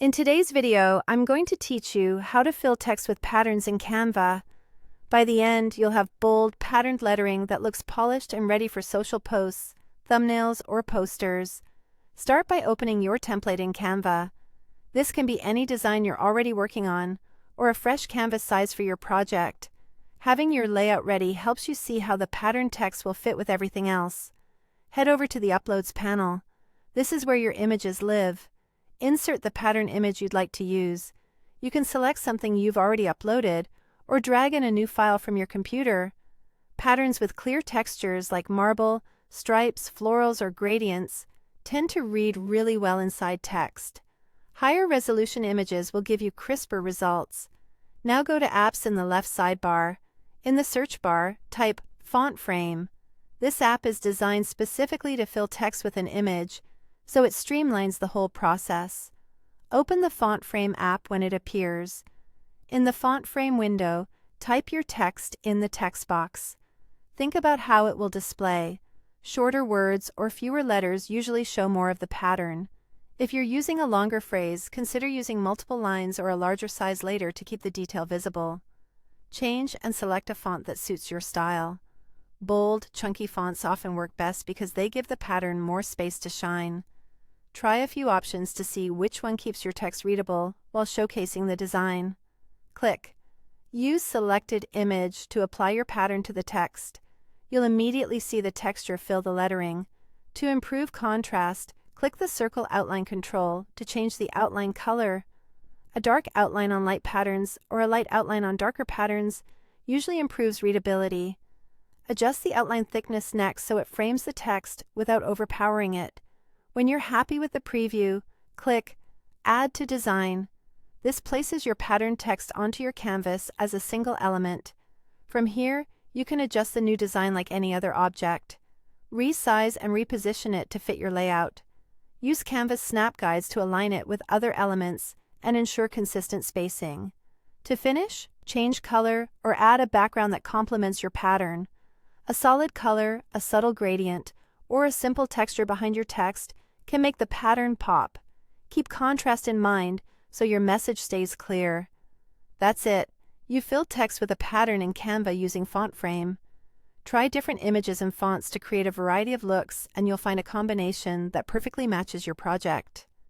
In today's video, I'm going to teach you how to fill text with patterns in Canva. By the end, you'll have bold, patterned lettering that looks polished and ready for social posts, thumbnails, or posters. Start by opening your template in Canva. This can be any design you're already working on, or a fresh canvas size for your project. Having your layout ready helps you see how the patterned text will fit with everything else. Head over to the Uploads panel. This is where your images live. Insert the pattern image you'd like to use. You can select something you've already uploaded, or drag in a new file from your computer. Patterns with clear textures like marble, stripes, florals, or gradients tend to read really well inside text. Higher resolution images will give you crisper results. Now go to Apps in the left sidebar. In the search bar, type Font Frame. This app is designed specifically to fill text with an image, so it streamlines the whole process. Open the Font Frame app when it appears. In the Font Frame window, type your text in the text box. Think about how it will display. Shorter words or fewer letters usually show more of the pattern. If you're using a longer phrase, consider using multiple lines or a larger size later to keep the detail visible. Change and select a font that suits your style. Bold, chunky fonts often work best because they give the pattern more space to shine. Try a few options to see which one keeps your text readable while showcasing the design. Click Use Selected Image to apply your pattern to the text. You'll immediately see the texture fill the lettering. To improve contrast, click the circle outline control to change the outline color. A dark outline on light patterns or a light outline on darker patterns usually improves readability. Adjust the outline thickness next so it frames the text without overpowering it. When you're happy with the preview, click Add to Design. This places your patterned text onto your canvas as a single element. From here, you can adjust the new design like any other object. Resize and reposition it to fit your layout. Use Canva's snap guides to align it with other elements and ensure consistent spacing. To finish, change color or add a background that complements your pattern. A solid color, a subtle gradient, or a simple texture behind your text can make the pattern pop. Keep contrast in mind so your message stays clear. That's it. You filled text with a pattern in Canva using Font Frame. Try different images and fonts to create a variety of looks, and you'll find a combination that perfectly matches your project.